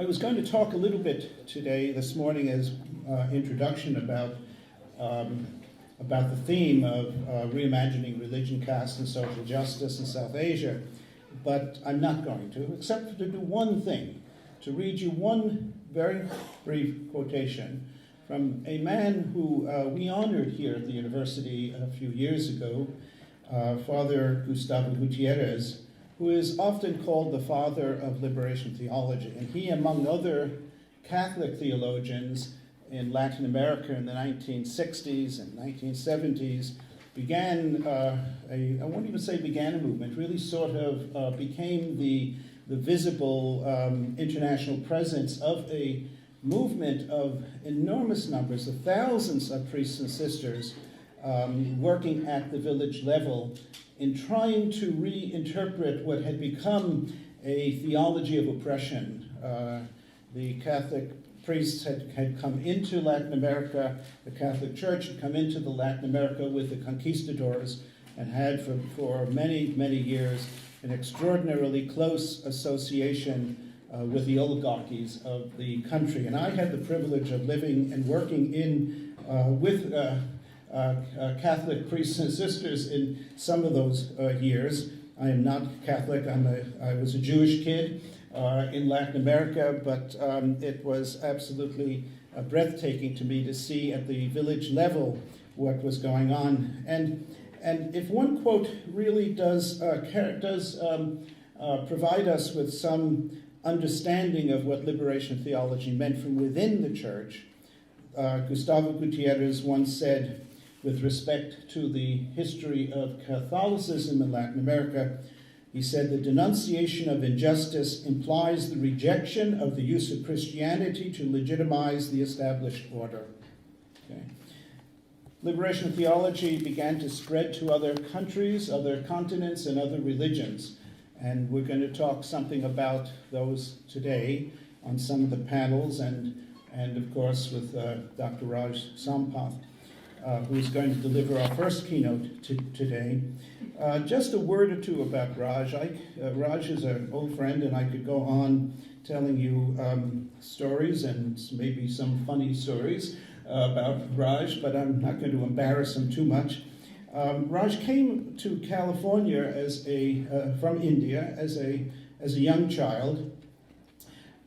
was going to talk a little bit today, this morning, as introduction about the theme of reimagining religion, caste, and social justice in South Asia, but I'm not going to, except to do one thing, to read you one very brief quotation from a man who we honored here at the university a few years ago, Father Gustavo Gutierrez, who is often called the father of liberation theology. And he, among other Catholic theologians in Latin America in the 1960s and 1970s, began I won't even say began a movement, really sort of became the visible international presence of a movement of enormous numbers, of thousands of priests and sisters working at the village level in trying to reinterpret what had become a theology of oppression. The Catholic priests had come into Latin America, the Catholic Church had come into the Latin America with the conquistadors and had for many, many years an extraordinarily close association with the oligarchies of the country. And I had the privilege of living and working with Catholic priests and sisters in some of those years. I am not Catholic. I was a Jewish kid in Latin America, but it was absolutely breathtaking to me to see at the village level what was going on. And if one quote really does provide us with some understanding of what liberation theology meant from within the church, Gustavo Gutierrez once said, with respect to the history of Catholicism in Latin America, he said, "The denunciation of injustice implies the rejection of the use of Christianity to legitimize the established order." Okay. Liberation theology began to spread to other countries, other continents, and other religions. And we're going to talk something about those today on some of the panels, and of course with Dr. Raj Sampath, who's going to deliver our first keynote today. Just a word or two about Raj. Raj is an old friend, and I could go on telling you stories and maybe some funny stories about Raj, but I'm not going to embarrass him too much. Raj came to California from India as a young child.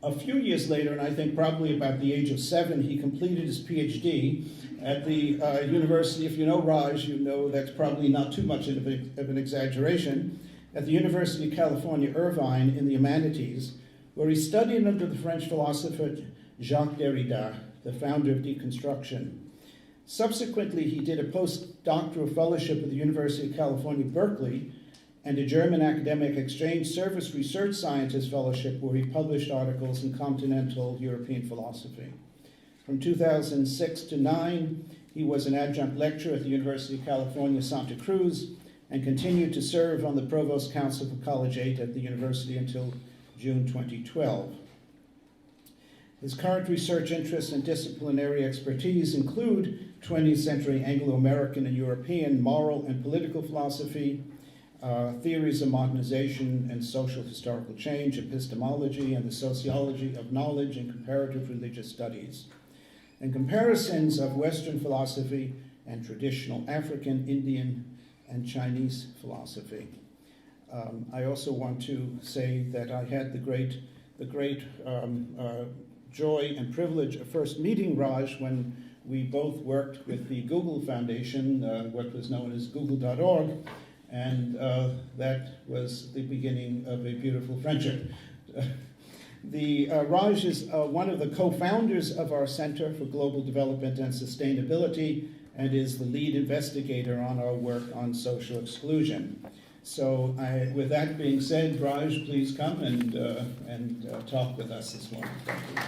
A few years later, and I think probably about the age of 7, he completed his PhD at the university. If you know Raj, you know that's probably not too much of an exaggeration, at the University of California, Irvine, in the humanities, where he studied under the French philosopher Jacques Derrida, the founder of deconstruction. Subsequently, he did a postdoctoral fellowship at the University of California, Berkeley, and a German academic exchange service research scientist fellowship where he published articles in continental European philosophy. From 2006 to 2009, he was an adjunct lecturer at the University of California, Santa Cruz, and continued to serve on the Provost Council for College 8 at the university until June 2012. His current research interests and disciplinary expertise include 20th century Anglo-American and European moral and political philosophy, theories of modernization and social historical change, epistemology, and the sociology of knowledge and comparative religious studies, and comparisons of Western philosophy and traditional African, Indian, and Chinese philosophy. I also want to say that I had the great joy and privilege of first meeting Raj when we both worked with the Google Foundation, what was known as Google.org, and that was the beginning of a beautiful friendship. Raj is one of the co-founders of our Center for Global Development and Sustainability and is the lead investigator on our work on social exclusion. So with that being said, Raj, please come and talk with us this morning. Thank you.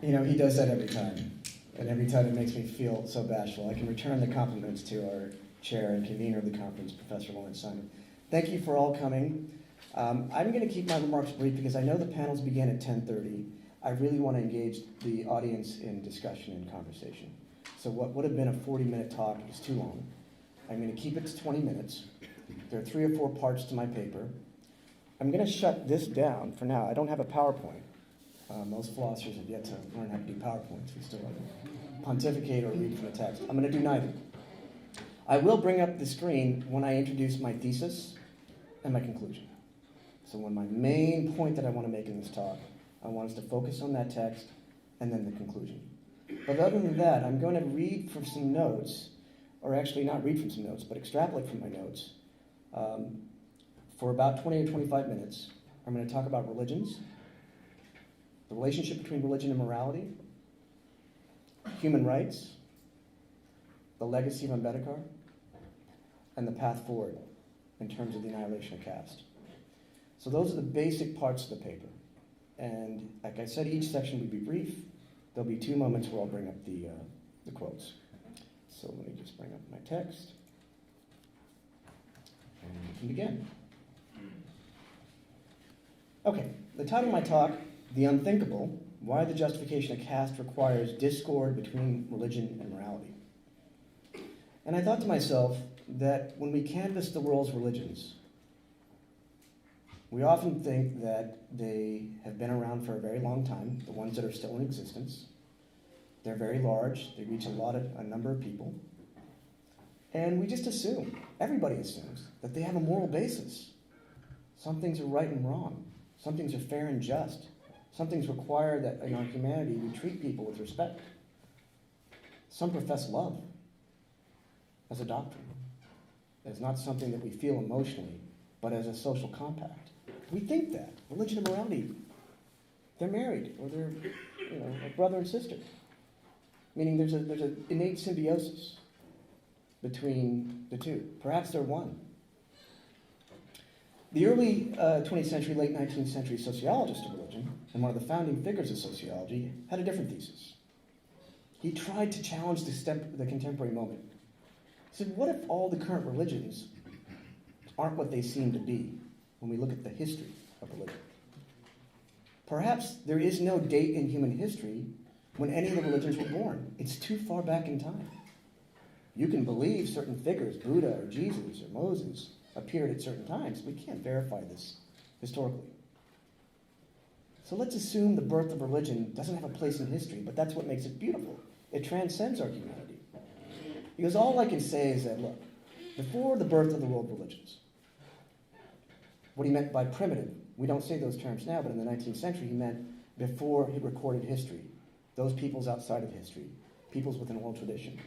You know, he does that every time, and every time it makes me feel so bashful. I can return the compliments to our chair and convener of the conference, Professor Lawrence Simon. Thank you for all coming. I'm going to keep my remarks brief because I know the panels begin at 10:30. I really want to engage the audience in discussion and conversation. So what would have been a 40-minute talk is too long. I'm going to keep it to 20 minutes. There are 3 or 4 parts to my paper. I'm going to shut this down for now. I don't have a PowerPoint. Most philosophers have yet to learn how to do PowerPoints. We still pontificate or read from the text. I'm going to do neither. I will bring up the screen when I introduce my thesis and my conclusion. So when my main point that I want to make in this talk, I want us to focus on that text and then the conclusion. But other than that, I'm going to read from some notes, or actually not read from some notes, but extrapolate from my notes for about 20 or 25 minutes. I'm going to talk about religions, the relationship between religion and morality, human rights, the legacy of Ambedkar, and the path forward in terms of the annihilation of caste. So those are the basic parts of the paper. And like I said, each section will be brief. There'll be 2 moments where I'll bring up the quotes. So let me just bring up my text. And we can begin. Okay, the title of my talk, The Unthinkable, Why the Justification of Caste Requires Discord Between Religion and Morality. And I thought to myself that when we canvass the world's religions, we often think that they have been around for a very long time, the ones that are still in existence. They're very large, they reach a number of people. And we just assume, everybody assumes, that they have a moral basis. Some things are right and wrong. Some things are fair and just. Some things require that in our humanity we treat people with respect. Some profess love as a doctrine. It's not something that we feel emotionally, but as a social compact. We think that religion and morality, they're married, or they're, like brother and sister. Meaning there's an innate symbiosis between the two. Perhaps they're one. The early 20th century, late 19th century sociologist of religion, and one of the founding figures of sociology, had a different thesis. He tried to challenge the contemporary moment. He said, what if all the current religions aren't what they seem to be when we look at the history of religion? Perhaps there is no date in human history when any of the religions were born. It's too far back in time. You can believe certain figures, Buddha or Jesus or Moses, appeared at certain times. We can't verify this historically. So let's assume the birth of religion doesn't have a place in history, but that's what makes it beautiful. It transcends our humanity. Because all I can say is that, look, before the birth of the world religions, what he meant by primitive, we don't say those terms now, but in the 19th century he meant before he recorded history, those peoples outside of history, peoples with an oral tradition,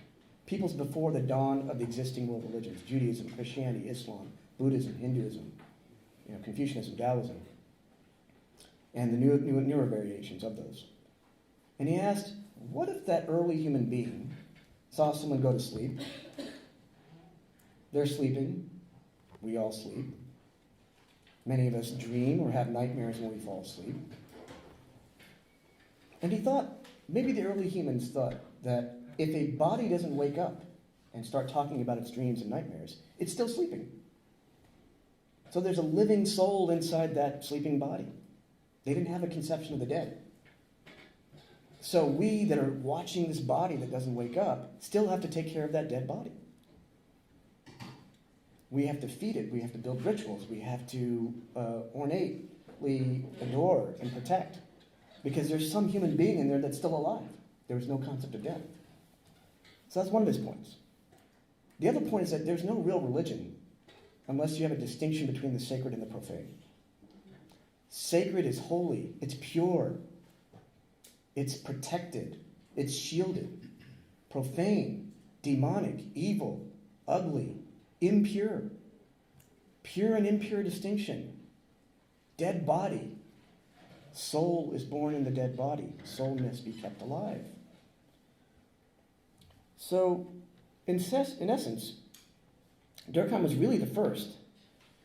peoples before the dawn of the existing world religions, Judaism, Christianity, Islam, Buddhism, Hinduism, Confucianism, Taoism, and the newer variations of those. And he asked, what if that early human being saw someone go to sleep? They're sleeping. We all sleep. Many of us dream or have nightmares when we fall asleep. And he thought, maybe the early humans thought that if a body doesn't wake up and start talking about its dreams and nightmares, it's still sleeping. So there's a living soul inside that sleeping body. They didn't have a conception of the dead. So we that are watching this body that doesn't wake up still have to take care of that dead body. We have to feed it. We have to build rituals. We have to ornately adore and protect. Because there's some human being in there that's still alive. There is no concept of death. So that's one of his points. The other point is that there's no real religion unless you have a distinction between the sacred and the profane. Sacred is holy. It's pure. It's protected. It's shielded. Profane, demonic, evil, ugly, impure. Pure and impure distinction. Dead body. Soul is born in the dead body. Soul must be kept alive. So, in essence, Durkheim was really the first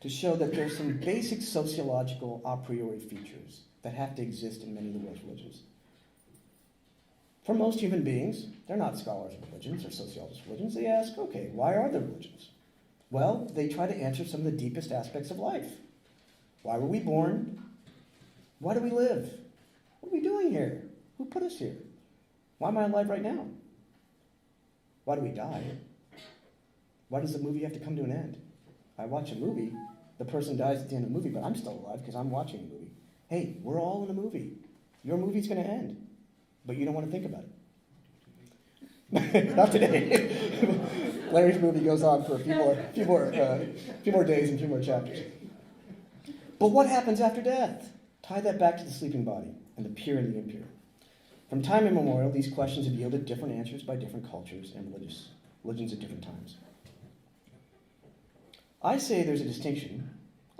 to show that there's some basic sociological a priori features that have to exist in many of the world's religions. For most human beings, they're not scholars of religions or sociologists of religions. They ask, okay, why are there religions? Well, they try to answer some of the deepest aspects of life. Why were we born? Why do we live? What are we doing here? Who put us here? Why am I alive right now? Why do we die? Why does the movie have to come to an end? I watch a movie, the person dies at the end of the movie, but I'm still alive because I'm watching the movie. Hey, we're all in a movie. Your movie's going to end, but you don't want to think about it. Not today. Larry's movie goes on for a few more days and a few more chapters. But what happens after death? Tie that back to the sleeping body and the pure and the impure. From time immemorial, these questions have yielded different answers by different cultures and religions at different times. I say there's a distinction,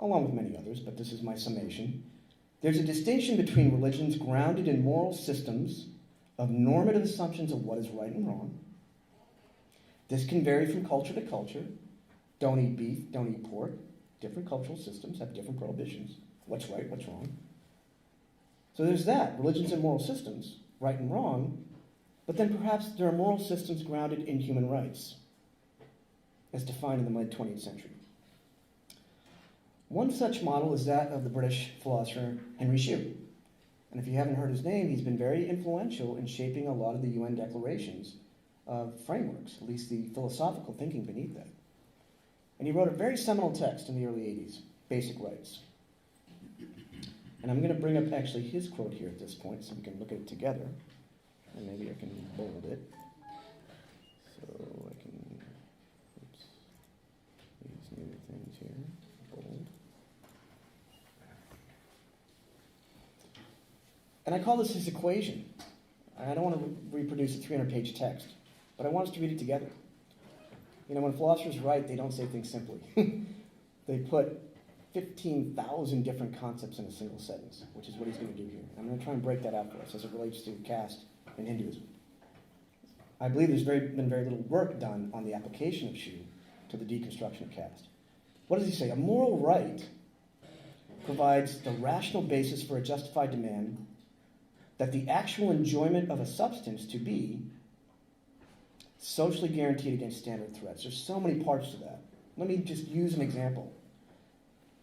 along with many others, but this is my summation. There's a distinction between religions grounded in moral systems of normative assumptions of what is right and wrong. This can vary from culture to culture. Don't eat beef, don't eat pork. Different cultural systems have different prohibitions. What's right, what's wrong. So there's that, religions and moral systems, right and wrong, but then perhaps there are moral systems grounded in human rights, as defined in the mid-20th century. One such model is that of the British philosopher Henry Shue. And if you haven't heard his name, he's been very influential in shaping a lot of the UN declarations of frameworks, at least the philosophical thinking beneath that. And he wrote a very seminal text in the early 80s, Basic Rights. And I'm going to bring up actually his quote here at this point so we can look at it together. And maybe I can bold it. So I can, these new things here, bold. And I call this his equation. I don't want to reproduce a 300-page text, but I want us to read it together. You know, when philosophers write, they don't say things simply. They put 15,000 different concepts in a single sentence, which is what he's going to do here. I'm going to try and break that out for us as it relates to caste and Hinduism. I believe there's been very little work done on the application of Shue to the deconstruction of caste. What does he say? A moral right provides the rational basis for a justified demand that the actual enjoyment of a substance to be socially guaranteed against standard threats. There's so many parts to that. Let me just use an example.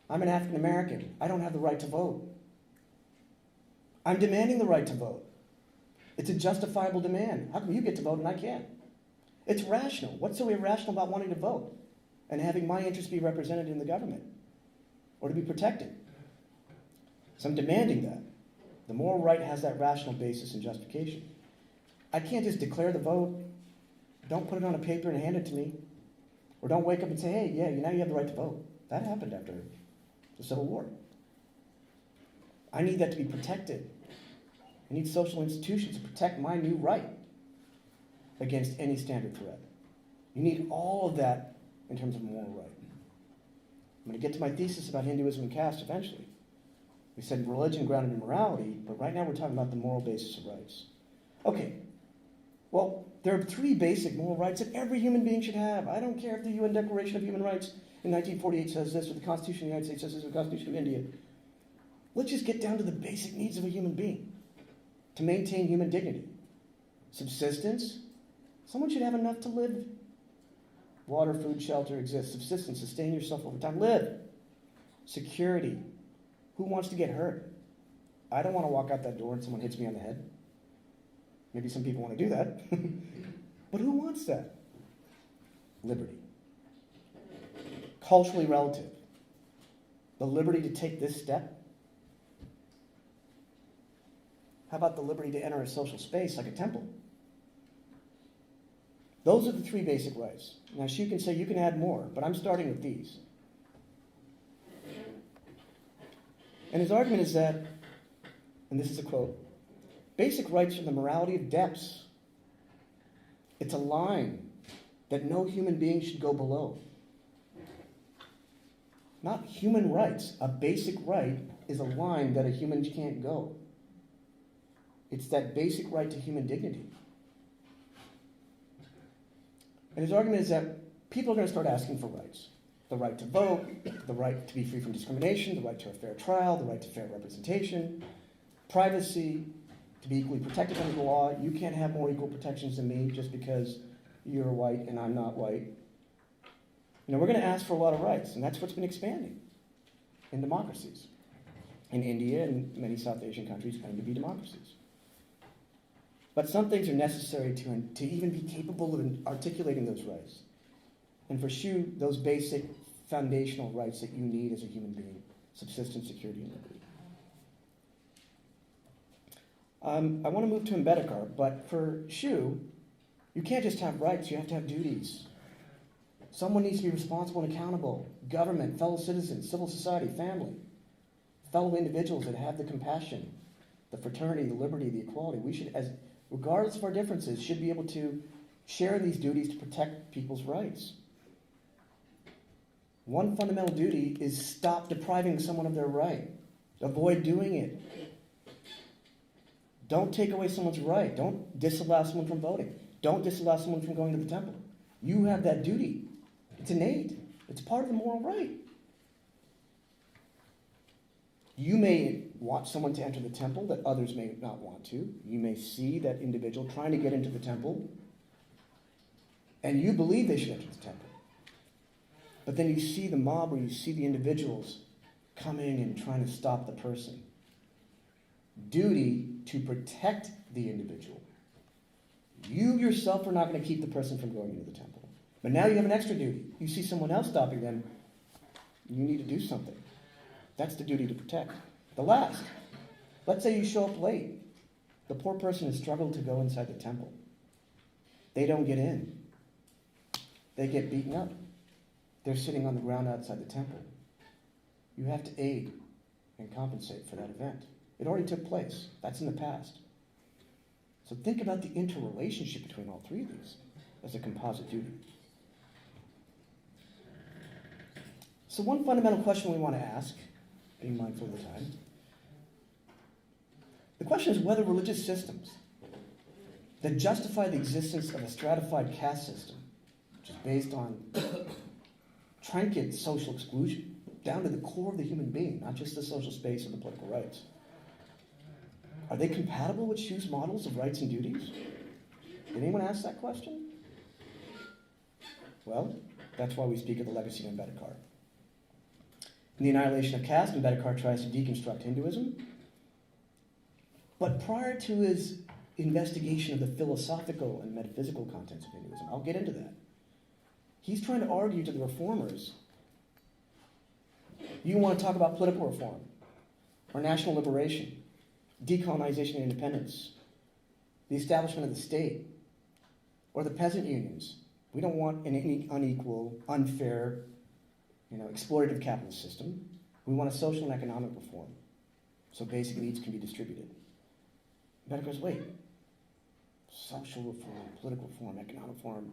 I'm an African American. I don't have the right to vote. I'm demanding the right to vote. It's a justifiable demand. How come you get to vote and I can't? It's rational. What's so irrational about wanting to vote and having my interests be represented in the government or to be protected? So I'm demanding that. The moral right has that rational basis and justification. I can't just declare the vote. Don't put it on a paper and hand it to me. Or don't wake up and say, hey, yeah, now you have the right to vote. That happened after the Civil War. I need that to be protected. I need social institutions to protect my new right against any standard threat. You need all of that in terms of moral right. I'm going to get to my thesis about Hinduism and caste eventually. We said religion grounded in morality, but right now we're talking about the moral basis of rights. Okay, well, there are 3 basic moral rights that every human being should have. I don't care if the UN Declaration of Human Rights in 1948 says this, or the Constitution of the United States says this, or the Constitution of India. Let's just get down to the basic needs of a human being to maintain human dignity. Subsistence. Someone should have enough to live. Water, food, shelter exists. Subsistence, sustain yourself over time. Live. Security. Who wants to get hurt? I don't want to walk out that door and someone hits me on the head. Maybe some people want to do that. But who wants that? Liberty. Culturally relative. The liberty to take this step. How about the liberty to enter a social space like a temple? Those are the 3 basic rights. Now, Shue can say you can add more, but I'm starting with these. And his argument is that, and this is a quote, basic rights are the morality of depths. It's a line that no human being should go below. Not human rights. A basic right is a line that a human can't go. It's that basic right to human dignity. And his argument is that people are going to start asking for rights. The right to vote, the right to be free from discrimination, the right to a fair trial, the right to fair representation, privacy, to be equally protected under the law. You can't have more equal protections than me just because you're white and I'm not white. You know, we're going to ask for a lot of rights, and that's what's been expanding. in democracies. In India and many South Asian countries claim to be democracies. But some things are necessary to even be capable of articulating those rights. And for Xu, those basic foundational rights that you need as a human being: subsistence, security, and liberty. I want to move to Ambedkar, but for Xu, you can't just have rights, you have to have duties. Someone needs to be responsible and accountable. Government, fellow citizens, civil society, family, fellow individuals that have the compassion, the fraternity, the liberty, the equality. We should, as regardless of our differences, should be able to share these duties to protect people's rights. One fundamental duty is stop depriving someone of their right. Avoid doing it. Don't take away someone's right. Don't disallow someone from voting. Don't disallow someone from going to the temple. You have that duty. It's innate. It's part of the moral right. You may want someone to enter the temple that others may not want to. You may see that individual trying to get into the temple, and you believe they should enter the temple. But then you see the mob, or you see the individuals coming and trying to stop the person. Duty to protect the individual. You yourself are not going to keep the person from going into the temple. But now you have an extra duty. You see someone else stopping them, you need to do something. That's the duty to protect. The last, let's say you show up late. The poor person has struggled to go inside the temple. They don't get in. They get beaten up. They're sitting on the ground outside the temple. You have to aid and compensate for that event. It already took place. That's in the past. So think about the interrelationship between all three of these as a composite duty. So one fundamental question we want to ask, being mindful of the time, the question is whether religious systems that justify the existence of a stratified caste system, which is based on trinket social exclusion, down to the core of the human being, not just the social space or the political rights, are they compatible with Xu's models of rights and duties? Did anyone ask that question? Well, that's why we speak of the legacy of Ambedkar. In The Annihilation of Caste, Ambedkar tries to deconstruct Hinduism. But prior to his investigation of the philosophical and metaphysical contents of Hinduism, I'll get into that, he's trying to argue to the reformers, you want to talk about political reform, or national liberation, decolonization and independence, the establishment of the state, or the peasant unions. We don't want an unequal, unfair, exploitative capitalist system. We want a social and economic reform, so basic needs can be distributed. But it goes, wait, social reform, political reform, economic reform.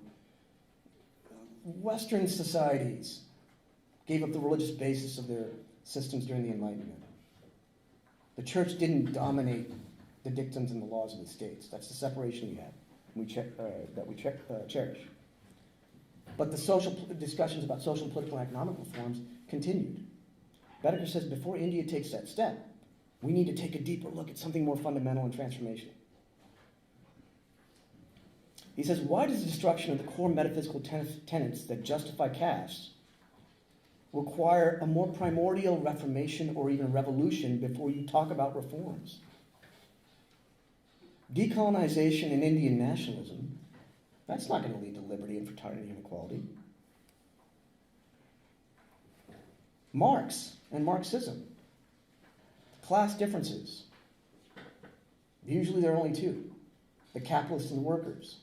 Western societies gave up the religious basis of their systems during the Enlightenment. The church didn't dominate the dictums and the laws of the states. That's the separation we have, cherish. But the social discussions about social, political, and economic reforms continued. Ambedkar says before India takes that step, we need to take a deeper look at something more fundamental and transformational. He says, why does the destruction of the core metaphysical tenets that justify caste require a more primordial reformation or even revolution before you talk about reforms? Decolonization and Indian nationalism, that's not going to lead to liberty and fraternity and equality. Marx and Marxism, class differences. Usually there are only two, the capitalists and the workers,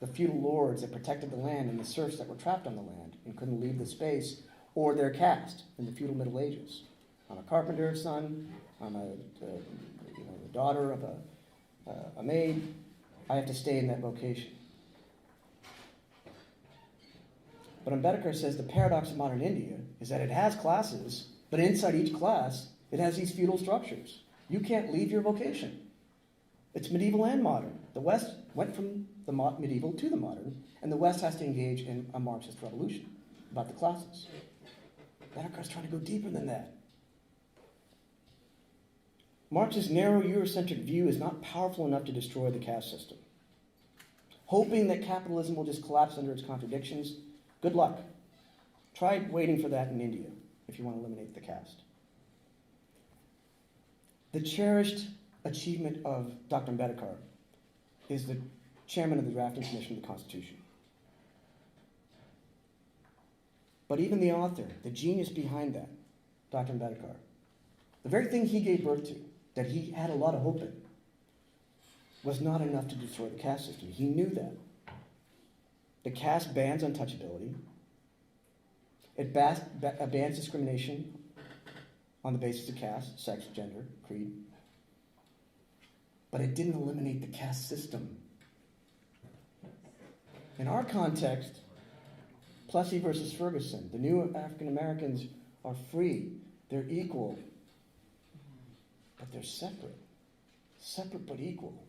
the feudal lords that protected the land and the serfs that were trapped on the land and couldn't leave the space, or their caste in the feudal Middle Ages. I'm a carpenter's son, I'm the daughter of a maid, I have to stay in that vocation. But Ambedkar says the paradox of modern India is that it has classes, but inside each class, it has these feudal structures. You can't leave your vocation. It's medieval and modern. The West went from the medieval to the modern, and the West has to engage in a Marxist revolution about the classes. Ambedkar's trying to go deeper than that. Marx's narrow Eurocentric view is not powerful enough to destroy the caste system. Hoping that capitalism will just collapse under its contradictions, good luck. Try waiting for that in India if you want to eliminate the caste. The cherished achievement of Dr. Ambedkar is the chairman of the drafting commission of the Constitution. But even the author, the genius behind that, Dr. Ambedkar, the very thing he gave birth to, that he had a lot of hope in, was not enough to destroy the caste system. He knew that. The caste bans untouchability. It bans discrimination on the basis of caste, sex, gender, creed. But it didn't eliminate the caste system. In our context, Plessy versus Ferguson, the new African Americans are free, they're equal, but they're separate. Separate but equal.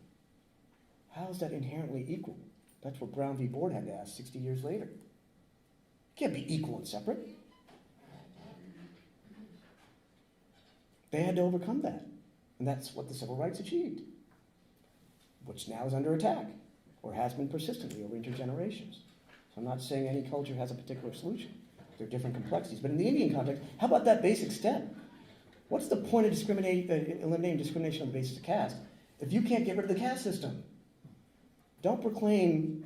How is that inherently equal? That's what Brown v. Board had to ask 60 years later. It can't be equal and separate. They had to overcome that. And that's what the civil rights achieved, which now is under attack, or has been persistently over intergenerations. So I'm not saying any culture has a particular solution. There are different complexities. But in the Indian context, how about that basic step? What's the point of eliminating discrimination on the basis of caste if you can't get rid of the caste system? Don't proclaim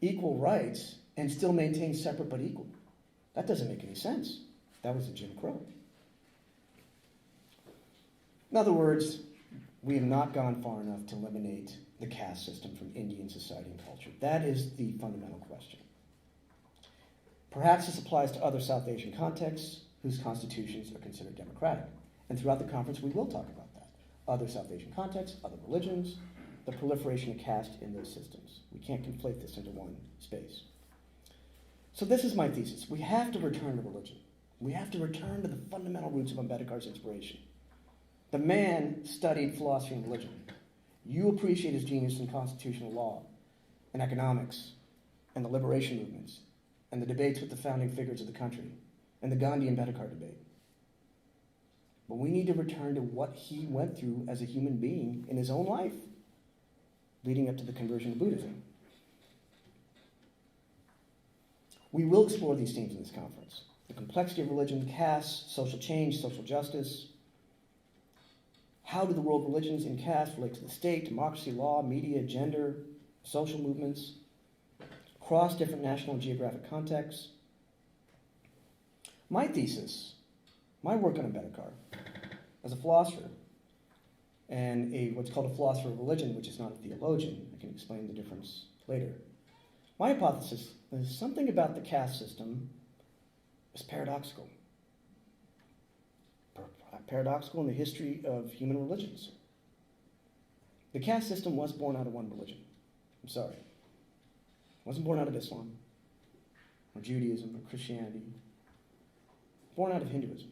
equal rights and still maintain separate but equal. That doesn't make any sense. That was a Jim Crow. In other words, we have not gone far enough to eliminate the caste system from Indian society and culture. That is the fundamental question. Perhaps this applies to other South Asian contexts whose constitutions are considered democratic. And throughout the conference, we will talk about that. Other South Asian contexts, other religions, the proliferation of caste in those systems. We can't conflate this into one space. So this is my thesis. We have to return to religion. We have to return to the fundamental roots of Ambedkar's inspiration. The man studied philosophy and religion. You appreciate his genius in constitutional law and economics and the liberation movements and the debates with the founding figures of the country and the Gandhi and Ambedkar debate. But we need to return to what he went through as a human being in his own life, leading up to the conversion to Buddhism. We will explore these themes in this conference. The complexity of religion, caste, social change, social justice. How do the world religions and caste relate to the state, democracy, law, media, gender, social movements, across different national and geographic contexts? My thesis, my work on Ambedkar, as a philosopher, and what's called a philosopher of religion, which is not a theologian. I can explain the difference later. My hypothesis is something about the caste system is paradoxical. Paradoxical in the history of human religions. The caste system was born out of one religion. I'm sorry. It wasn't born out of Islam, or Judaism, or Christianity. Born out of Hinduism.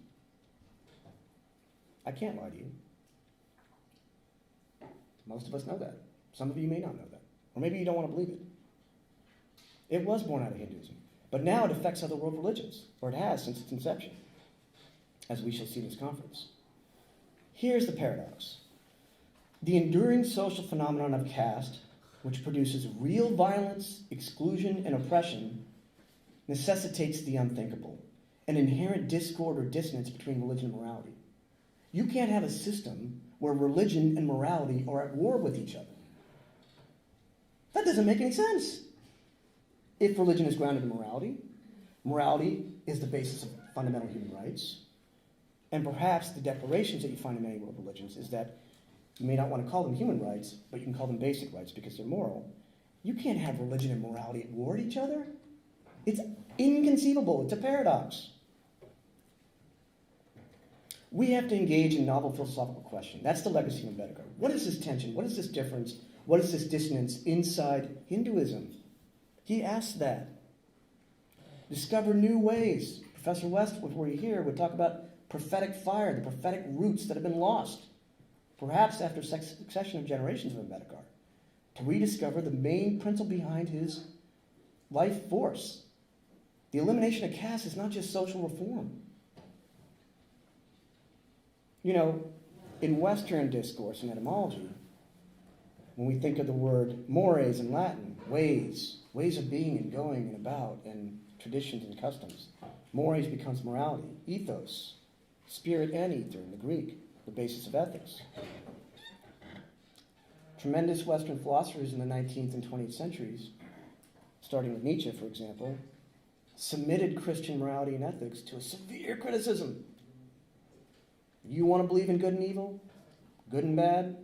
I can't lie to you. Most of us know that. Some of you may not know that. Or maybe you don't want to believe it. It was born out of Hinduism. But now it affects other world religions, or it has since its inception, as we shall see in this conference. Here's the paradox. The enduring social phenomenon of caste, which produces real violence, exclusion, and oppression, necessitates the unthinkable, an inherent discord or dissonance between religion and morality. You can't have a system where religion and morality are at war with each other. That doesn't make any sense. If religion is grounded in morality, morality is the basis of fundamental human rights, and perhaps the declarations that you find in many world religions is that you may not want to call them human rights, but you can call them basic rights because they're moral. You can't have religion and morality at war with each other. It's inconceivable. It's a paradox. We have to engage in novel philosophical question. That's the legacy of Ambedkar. What is this tension? What is this difference? What is this dissonance inside Hinduism? He asked that. Discover new ways. Professor West, before you here, would talk about prophetic fire, the prophetic roots that have been lost, perhaps after a succession of generations of Ambedkar, to rediscover the main principle behind his life force. The elimination of caste is not just social reform. You know, in Western discourse and etymology, when we think of the word mores in Latin, ways of being and going and about, and traditions and customs, mores becomes morality, ethos, spirit and ether in the Greek. the basis of ethics. Tremendous Western philosophers in the 19th and 20th centuries, starting with Nietzsche, for example, submitted Christian morality and ethics to a severe criticism. You want to believe in good and evil, good and bad?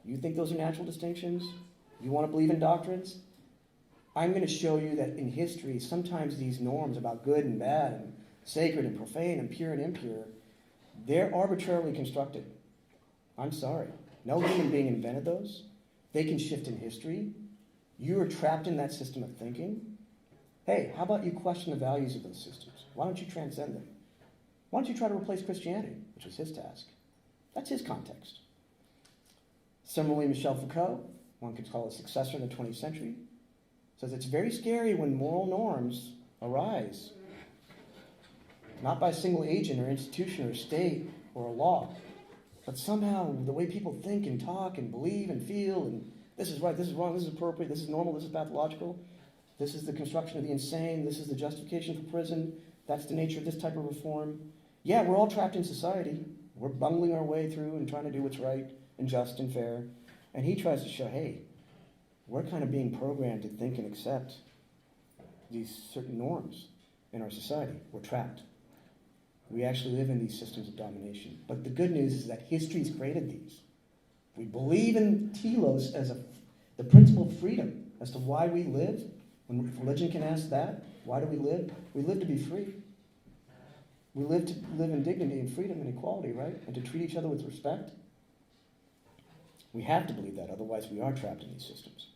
You think those are natural distinctions? You want to believe in doctrines? I'm going to show you that in history, sometimes these norms about good and bad and sacred and profane and pure and impure, they're arbitrarily constructed. I'm sorry. No human being invented those. They can shift in history. You are trapped in that system of thinking. Hey, how about you question the values of those systems? Why don't you transcend them? Why don't you try to replace Christianity, which was his task? That's his context. Similarly, Michel Foucault, one could call a successor in the 20th century, says it's very scary when moral norms arise, not by a single agent or institution or state or a law, but somehow the way people think and talk and believe and feel, and this is right, this is wrong, this is appropriate, this is normal, this is pathological, this is the construction of the insane, this is the justification for prison, that's the nature of this type of reform. Yeah, we're all trapped in society. We're bungling our way through and trying to do what's right and just and fair. And he tries to show, hey, we're kind of being programmed to think and accept these certain norms in our society. We're trapped. We actually live in these systems of domination. But the good news is that history's created these. We believe in telos as the principle of freedom as to why we live. When religion can ask that, why do we live? We live to be free. We live to live in dignity and freedom and equality, right? And to treat each other with respect. We have to believe that, otherwise we are trapped in these systems.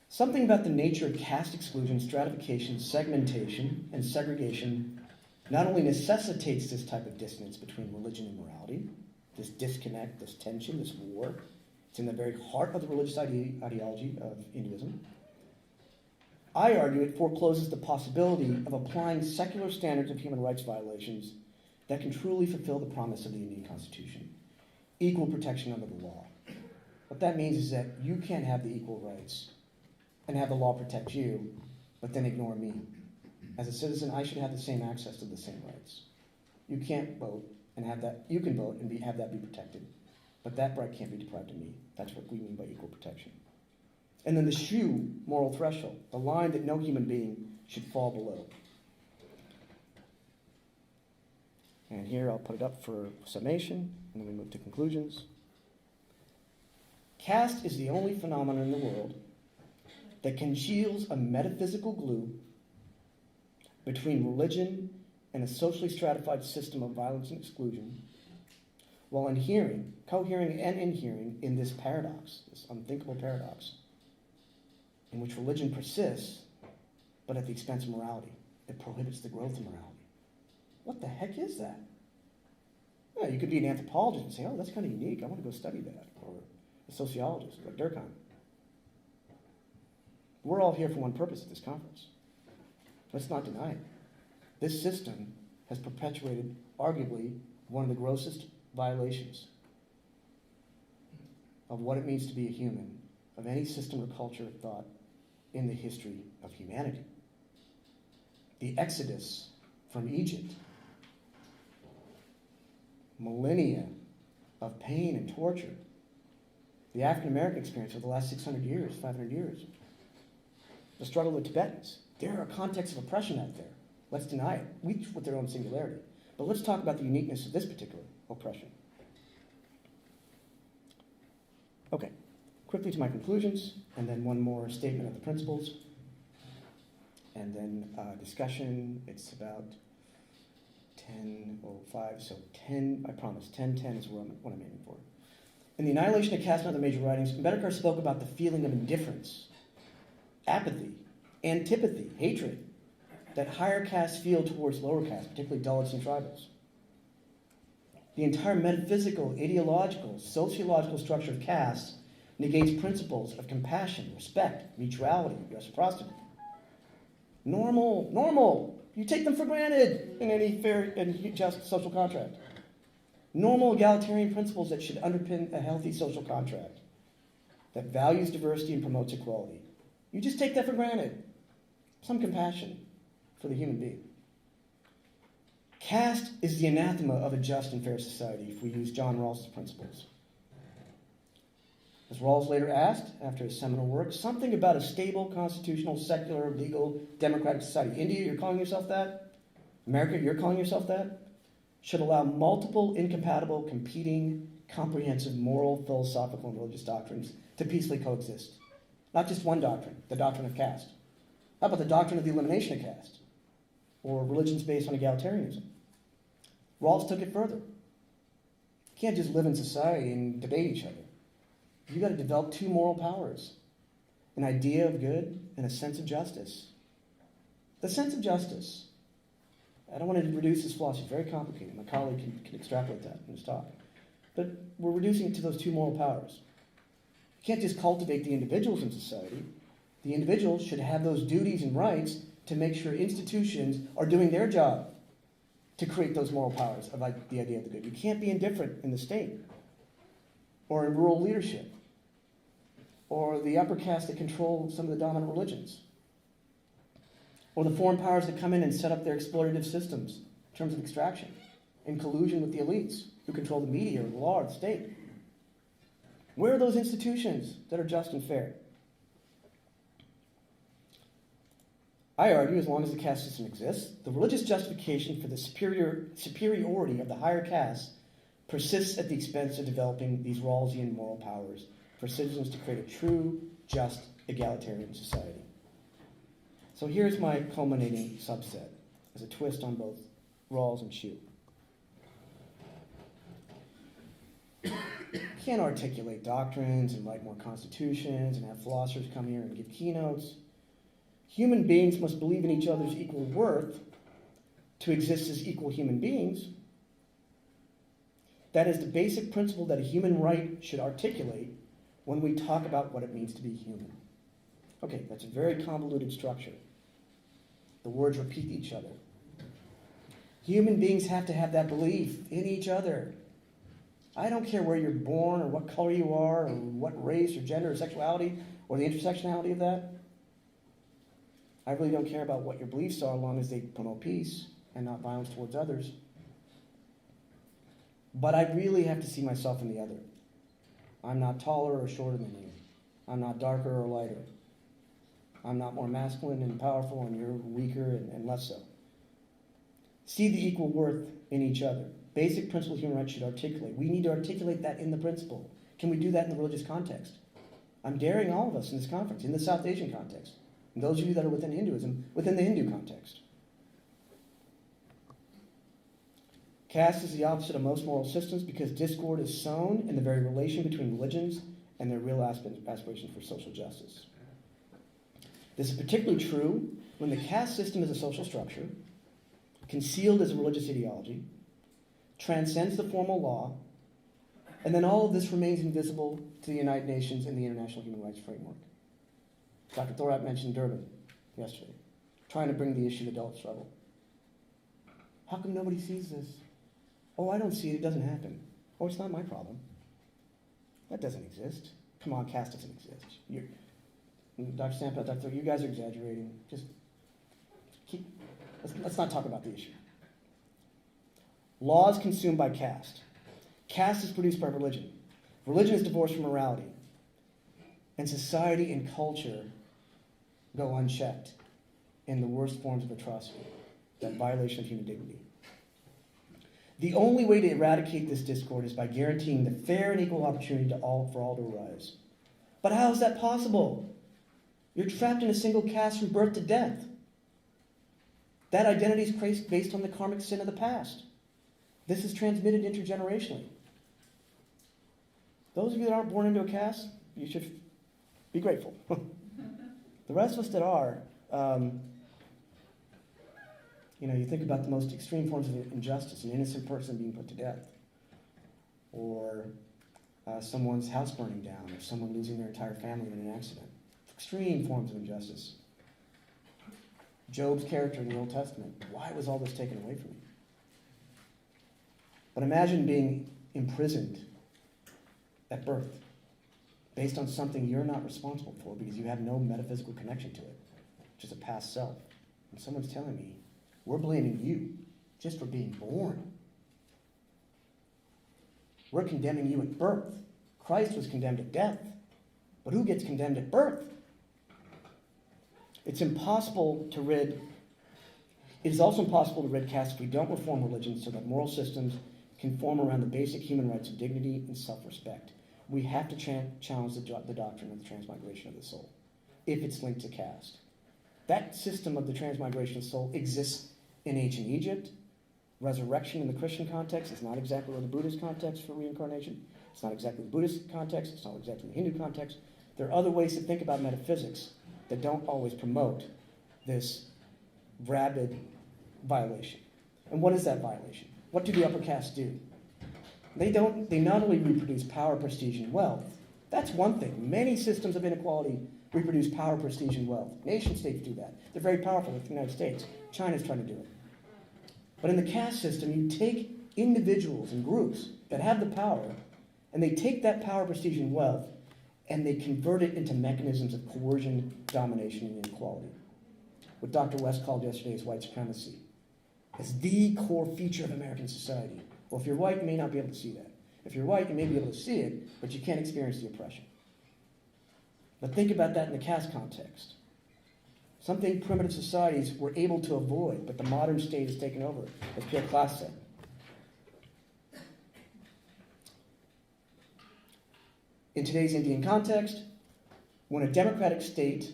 Something about the nature of caste exclusion, stratification, segmentation, and segregation not only necessitates this type of dissonance between religion and morality, this disconnect, this tension, this war. It's in the very heart of the religious ideology of Hinduism. I argue it forecloses the possibility of applying secular standards of human rights violations that can truly fulfill the promise of the Indian Constitution. Equal protection under the law. What that means is that you can't have the equal rights and have the law protect you, but then ignore me. As a citizen, I should have the same access to the same rights. You can't vote and have that. You can vote and have that be protected, but that right can't be deprived of me. That's what we mean by equal protection. And then the SHU moral threshold, the line that no human being should fall below. And here I'll put it up for summation, and then we move to conclusions. Caste is the only phenomenon in the world that congeals a metaphysical glue between religion and a socially stratified system of violence and exclusion, while cohering and inhering in this paradox, this unthinkable paradox, in which religion persists, but at the expense of morality. It prohibits the growth of morality. What the heck is that? Yeah, you could be an anthropologist and say, oh, that's kind of unique. I want to go study that. Or a sociologist, like Durkheim. We're all here for one purpose at this conference. Let's not deny it. This system has perpetuated, arguably, one of the grossest violations of what it means to be a human, of any system or culture of thought in the history of humanity. The exodus from Egypt, millennia of pain and torture, the African American experience over the last 600 years, 500 years, the struggle with Tibetans. There are contexts of oppression out there. Let's deny it, each with their own singularity. But let's talk about the uniqueness of this particular oppression. Okay, quickly to my conclusions, and then one more statement of the principles, and then discussion. It's about 10:05, so 10, I promise, 10:10 is what I'm aiming for. In The Annihilation of Caste and Other Major Writings, Ambedkar spoke about the feeling of indifference, apathy, antipathy, hatred that higher castes feel towards lower castes, particularly Dalits and tribals. The entire metaphysical, ideological, sociological structure of castes negates principles of compassion, respect, mutuality, reciprocity. Normal. You take them for granted in any fair and just social contract. Normal egalitarian principles that should underpin a healthy social contract that values diversity and promotes equality. You just take that for granted. Some compassion for the human being. Caste is the anathema of a just and fair society if we use John Rawls' principles. As Rawls later asked, after his seminal work, something about a stable, constitutional, secular, legal, democratic society. India, you're calling yourself that? America, you're calling yourself that? Should allow multiple, incompatible, competing, comprehensive, moral, philosophical, and religious doctrines to peacefully coexist. Not just one doctrine, the doctrine of caste. How about the doctrine of the elimination of caste? Or religions based on egalitarianism? Rawls took it further. You can't just live in society and debate each other. You've got to develop two moral powers, an idea of good and a sense of justice. The sense of justice. I don't want to reduce this philosophy. It's very complicated. My colleague can extrapolate that in his talk. But we're reducing it to those two moral powers. You can't just cultivate the individuals in society. The individuals should have those duties and rights to make sure institutions are doing their job to create those moral powers of like the idea of the good. You can't be indifferent in the state or in rural leadership or the upper caste that control some of the dominant religions or the foreign powers that come in and set up their exploitative systems in terms of extraction in collusion with the elites who control the media or the law or the state. Where are those institutions that are just and fair? I argue, as long as the caste system exists, the religious justification for the superiority of the higher caste persists at the expense of developing these Rawlsian moral powers for citizens to create a true, just, egalitarian society. So here's my culminating subset as a twist on both Rawls and Shu. Can't articulate doctrines and write more constitutions and have philosophers come here and give keynotes. Human beings must believe in each other's equal worth to exist as equal human beings. That is the basic principle that a human right should articulate when we talk about what it means to be human. Okay, that's a very convoluted structure. The words repeat each other. Human beings have to have that belief in each other. I don't care where you're born or what color you are or what race or gender or sexuality or the intersectionality of that. I really don't care about what your beliefs are as long as they promote peace and not violence towards others. But I really have to see myself in the other. I'm not taller or shorter than you. I'm not darker or lighter. I'm not more masculine and powerful and you're weaker and less so. See the equal worth in each other. Basic principle of human rights should articulate. We need to articulate that in the principle. Can we do that in the religious context? I'm daring all of us in this conference, in the South Asian context, and those of you that are within Hinduism, within the Hindu context. Caste is the opposite of most moral systems because discord is sown in the very relation between religions and their real aspiration for social justice. This is particularly true when the caste system is a social structure, concealed as a religious ideology, transcends the formal law, and then all of this remains invisible to the United Nations and the International Human Rights Framework. Dr. Thorat mentioned Durban yesterday, trying to bring the issue to adult struggle. How come nobody sees this? Oh, I don't see it, it doesn't happen. Oh, it's not my problem. That doesn't exist. Come on, caste doesn't exist. Dr. Sampath, Dr. You guys are exaggerating. Just let's not talk about the issue. Law is consumed by caste. Caste is produced by religion. Religion is divorced from morality. And society and culture go unchecked in the worst forms of atrocity, that violation of human dignity. The only way to eradicate this discord is by guaranteeing the fair and equal opportunity for all to arise. But how is that possible? You're trapped in a single caste from birth to death. That identity is based on the karmic sin of the past. This is transmitted intergenerationally. Those of you that aren't born into a caste, you should be grateful. The rest of us that are, you think about the most extreme forms of injustice, an innocent person being put to death, or someone's house burning down, or someone losing their entire family in an accident. Extreme forms of injustice. Job's character in the Old Testament. Why was all this taken away from you? But imagine being imprisoned at birth based on something you're not responsible for because you have no metaphysical connection to it, which is a past self. And someone's telling me, we're blaming you just for being born. We're condemning you at birth. Christ was condemned at death. But who gets condemned at birth? It is also impossible to rid caste if we don't reform religion so that moral systems can form around the basic human rights of dignity and self-respect. We have to challenge the doctrine of the transmigration of the soul, if it's linked to caste. That system of the transmigration of the soul exists in ancient Egypt. Resurrection in the Christian context is not exactly the Buddhist context for reincarnation. It's not exactly the Buddhist context. It's not exactly the Hindu context. There are other ways to think about metaphysics that don't always promote this rabid violation. And what is that violation? What do the upper castes do? They not only reproduce power, prestige, and wealth. That's one thing. Many systems of inequality reproduce power, prestige, and wealth. Nation states do that. They're very powerful, like the United States. China's trying to do it. But in the caste system, you take individuals and groups that have the power, and they take that power, prestige, and wealth, and they convert it into mechanisms of coercion, domination, and inequality. What Dr. West called yesterday is white supremacy. It's the core feature of American society. Well, if you're white, you may not be able to see that. If you're white, you may be able to see it, but you can't experience the oppression. But think about that in the caste context. Something primitive societies were able to avoid, but the modern state has taken over, as Pierre Classe said. In today's Indian context, when a democratic state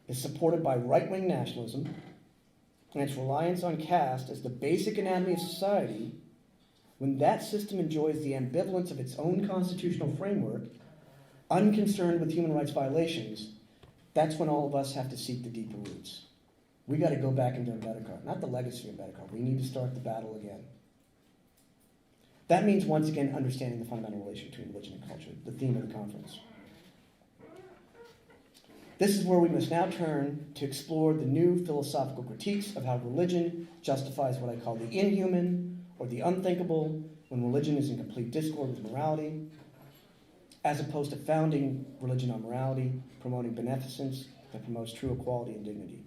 is supported by right-wing nationalism and its reliance on caste as the basic anatomy of society, when that system enjoys the ambivalence of its own constitutional framework, unconcerned with human rights violations, that's when all of us have to seek the deeper roots. We got to go back into Ambedkar, not the legacy of Ambedkar. We need to start the battle again. That means, once again, understanding the fundamental relation between religion and culture, the theme of the conference. This is where we must now turn to explore the new philosophical critiques of how religion justifies what I call the inhuman or the unthinkable when religion is in complete discord with morality, as opposed to founding religion on morality, promoting beneficence that promotes true equality and dignity.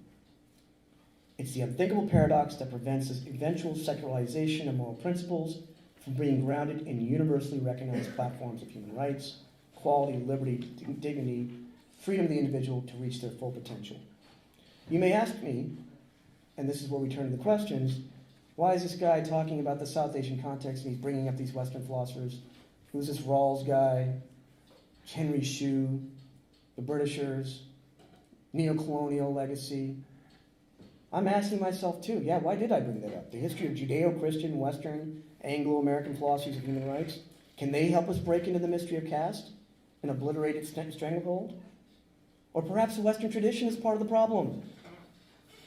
It's the unthinkable paradox that prevents this eventual secularization of moral principles from being grounded in universally recognized platforms of human rights, equality, liberty, dignity, freedom of the individual to reach their full potential. You may ask me, and this is where we turn to the questions, why is this guy talking about the South Asian context and he's bringing up these Western philosophers? Who's this Rawls guy? Henry Shue, the Britishers, neo-colonial legacy? I'm asking myself too, why did I bring that up? The history of Judeo-Christian, Western, Anglo-American philosophies of human rights, can they help us break into the mystery of caste and obliterate its stranglehold? Or perhaps the Western tradition is part of the problem.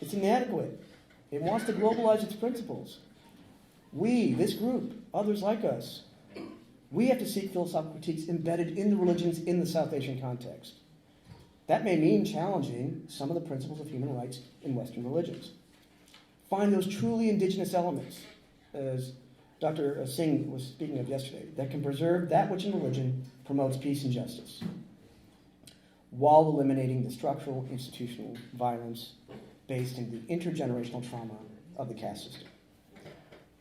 It's inadequate. It wants to globalize its principles. We, this group, others like us, we have to seek philosophical critiques embedded in the religions in the South Asian context. That may mean challenging some of the principles of human rights in Western religions. Find those truly indigenous elements, as Dr. Singh was speaking of yesterday, that can preserve that which in religion promotes peace and justice, while eliminating the structural institutional violence based in the intergenerational trauma of the caste system.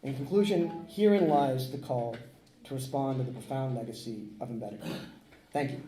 In conclusion, herein lies the call to respond to the profound legacy of Ambedkar. Thank you.